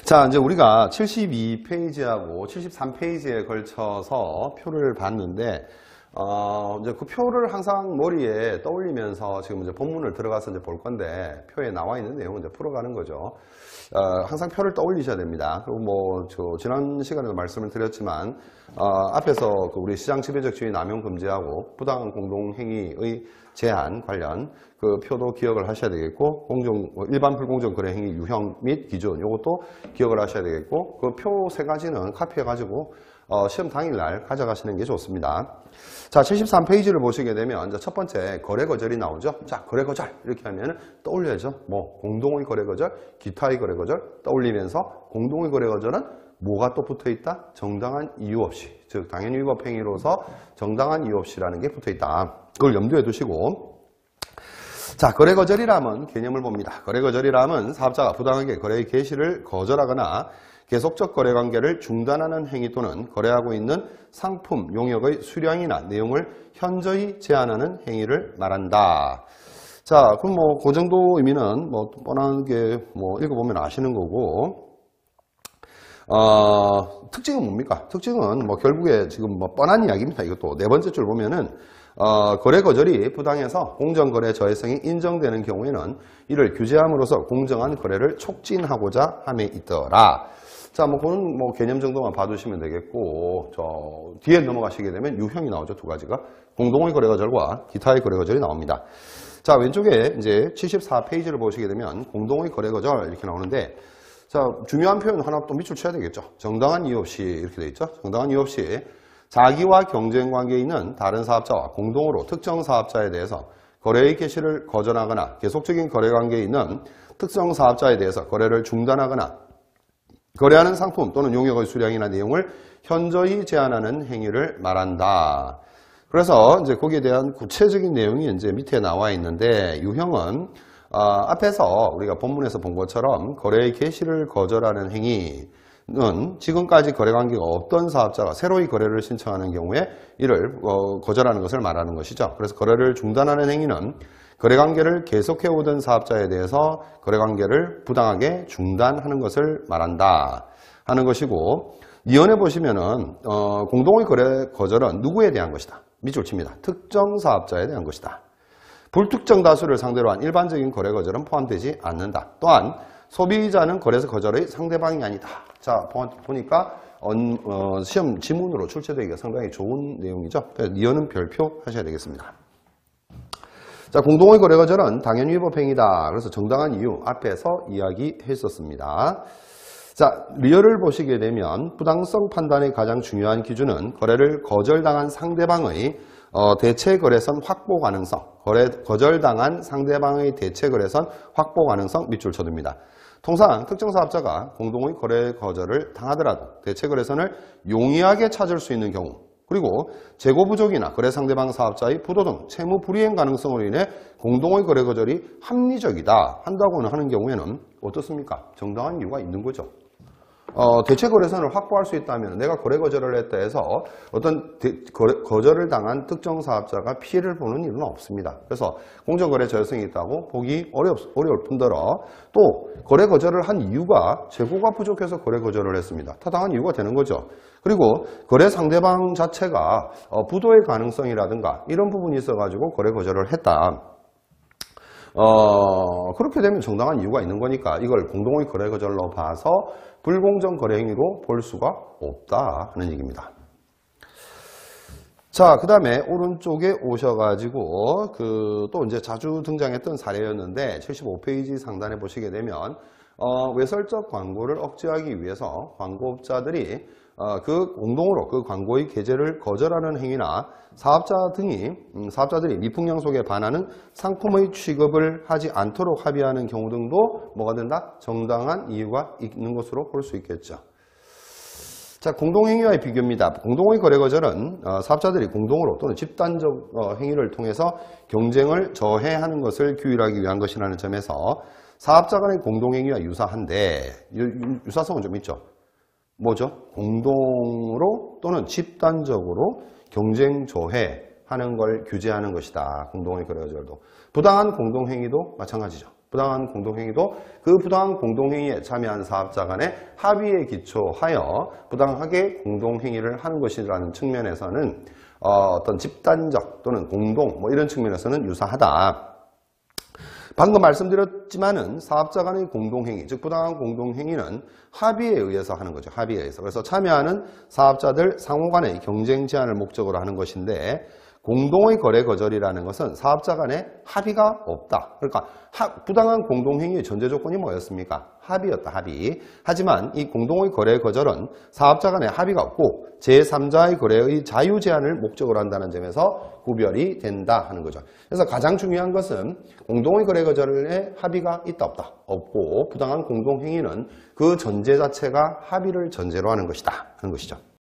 자, 이제 우리가 72페이지하고 73페이지에 걸쳐서 표를 봤는데, 이제 그 표를 항상 머리에 떠올리면서 지금 이제 본문을 들어가서 이제 볼 건데, 표에 나와 있는 내용을 이제 풀어가는 거죠. 항상 표를 떠올리셔야 됩니다. 그리고 지난 시간에도 말씀을 드렸지만, 앞에서 그 우리 시장 지배적 지위 남용 금지하고 부당한 공동행위의 제한 관련 그 표도 기억을 하셔야 되겠고, 일반 불공정 거래 행위 유형 및 기준, 요것도 기억을 하셔야 되겠고, 그 표 세 가지는 카피해가지고, 시험 당일날 가져가시는 게 좋습니다. 자, 73페이지를 보시게 되면, 이제 첫 번째, 거래 거절이 나오죠. 자, 거래 거절. 이렇게 하면 떠올려야죠. 공동의 거래 거절, 기타의 거래 거절 떠올리면서, 공동의 거래 거절은 뭐가 또 붙어 있다? 정당한 이유 없이. 즉, 당연히 위법 행위로서 정당한 이유 없이라는 게 붙어 있다. 그걸 염두에 두시고, 자, 거래 거절이라면 개념을 봅니다. 거래 거절이라면 사업자가 부당하게 거래의 개시를 거절하거나 계속적 거래 관계를 중단하는 행위 또는 거래하고 있는 상품, 용역의 수량이나 내용을 현저히 제한하는 행위를 말한다. 자, 그럼 그 정도 의미는 뻔하게 읽어보면 아시는 거고, 특징은 뭡니까? 특징은 결국에 지금 뻔한 이야기입니다. 이것도 네 번째 줄 보면은, 거래 거절이 부당해서 공정거래 저해성이 인정되는 경우에는 이를 규제함으로써 공정한 거래를 촉진하고자 함에 있더라. 자, 그건 개념 정도만 봐두시면 되겠고, 뒤에 넘어가시게 되면 유형이 나오죠, 두 가지가. 공동의 거래 거절과 기타의 거래 거절이 나옵니다. 자, 왼쪽에 이제 74페이지를 보시게 되면 공동의 거래 거절 이렇게 나오는데, 자, 중요한 표현 하나 또 밑줄 쳐야 되겠죠. 정당한 이유 없이 이렇게 돼 있죠. 정당한 이유 없이 자기와 경쟁 관계에 있는 다른 사업자와 공동으로 특정 사업자에 대해서 거래의 개시를 거절하거나 계속적인 거래 관계에 있는 특정 사업자에 대해서 거래를 중단하거나 거래하는 상품 또는 용역의 수량이나 내용을 현저히 제한하는 행위를 말한다. 그래서 이제 거기에 대한 구체적인 내용이 이제 밑에 나와 있는데, 유형은 앞에서 우리가 본문에서 본 것처럼 거래의 개시를 거절하는 행위는 지금까지 거래관계가 없던 사업자가 새로이 거래를 신청하는 경우에 이를 거절하는 것을 말하는 것이죠. 그래서 거래를 중단하는 행위는 거래관계를 계속해오던 사업자에 대해서 거래관계를 부당하게 중단하는 것을 말한다 하는 것이고, 이언에 보시면은 공동의 거래 거절은 누구에 대한 것이다? 밑줄 칩니다. 특정 사업자에 대한 것이다. 불특정 다수를 상대로 한 일반적인 거래 거절은 포함되지 않는다. 또한 소비자는 거래에서 거절의 상대방이 아니다. 자, 보니까 시험 지문으로 출제되기가 상당히 좋은 내용이죠. 이언은 별표 하셔야 되겠습니다. 자, 공동의 거래 거절은 당연히 위법 행위다. 그래서 정당한 이유 앞에서 이야기했었습니다. 자, 리얼을 보시게 되면 부당성 판단의 가장 중요한 기준은 거래를 거절당한 상대방의 대체 거래선 확보 가능성, 거절당한 상대방의 대체 거래선 확보 가능성 밑줄 쳐둡니다. 통상 특정 사업자가 공동의 거래 거절을 당하더라도 대체 거래선을 용이하게 찾을 수 있는 경우, 그리고 재고 부족이나 거래 상대방 사업자의 부도 등 채무 불이행 가능성으로 인해 공동의 거래 거절이 합리적이다 한다고는 하는 경우에는 어떻습니까? 정당한 이유가 있는 거죠. 대체 거래선을 확보할 수 있다면 내가 거래 거절을 했다 해서 어떤 거절을 당한 특정 사업자가 피해를 보는 일은 없습니다. 그래서 공정거래 저해성이 있다고 보기 어려울 뿐더러 또 거래 거절을 한 이유가 재고가 부족해서 거래 거절을 했습니다. 타당한 이유가 되는 거죠. 그리고 거래 상대방 자체가 부도의 가능성이라든가 이런 부분이 있어가지고 거래 거절을 했다. 그렇게 되면 정당한 이유가 있는 거니까 이걸 공동의 거래 거절로 봐서 불공정 거래 행위로 볼 수가 없다 하는 얘기입니다. 자, 그 다음에 오른쪽에 오셔가지고 또 이제 자주 등장했던 사례였는데 75페이지 상단에 보시게 되면 외설적 광고를 억제하기 위해서 광고업자들이 공동으로 그 광고의 게재를 거절하는 행위나 사업자들이 미풍양속에 반하는 상품의 취급을 하지 않도록 합의하는 경우 등도 뭐가 된다? 정당한 이유가 있는 것으로 볼 수 있겠죠. 자, 공동행위와의 비교입니다. 공동의 거래 거절은 사업자들이 공동으로 또는 집단적 행위를 통해서 경쟁을 저해하는 것을 규율하기 위한 것이라는 점에서 사업자 간의 공동행위와 유사한데 유사성은 좀 있죠. 뭐죠? 공동으로 또는 집단적으로 경쟁 조해하는 걸 규제하는 것이다. 공동의 거래 거절도. 부당한 공동행위도 마찬가지죠. 부당한 공동행위도 그 부당한 공동행위에 참여한 사업자 간의 합의에 기초하여 부당하게 공동행위를 하는 것이라는 측면에서는 어떤 집단적 또는 공동 뭐 이런 측면에서는 유사하다. 방금 말씀드렸지만은 사업자 간의 공동행위, 즉 부당한 공동행위는 합의에 의해서 하는 거죠. 합의에 의해서. 그래서 참여하는 사업자들 상호 간의 경쟁 제한을 목적으로 하는 것인데 공동의 거래 거절이라는 것은 사업자 간의 합의가 없다. 그러니까 부당한 공동행위의 전제 조건이 뭐였습니까? 합의였다. 합의. 하지만 이 공동의 거래 거절은 사업자 간의 합의가 없고 제3자의 거래의 자유 제한을 목적으로 한다는 점에서 구별이 된다 하는 거죠. 그래서 가장 중요한 것은 공동의 거래 거절에 합의가 있다 없다. 없고 부당한 공동행위는 그 전제 자체가 합의를 전제로 하는 것이다 하는 것이죠.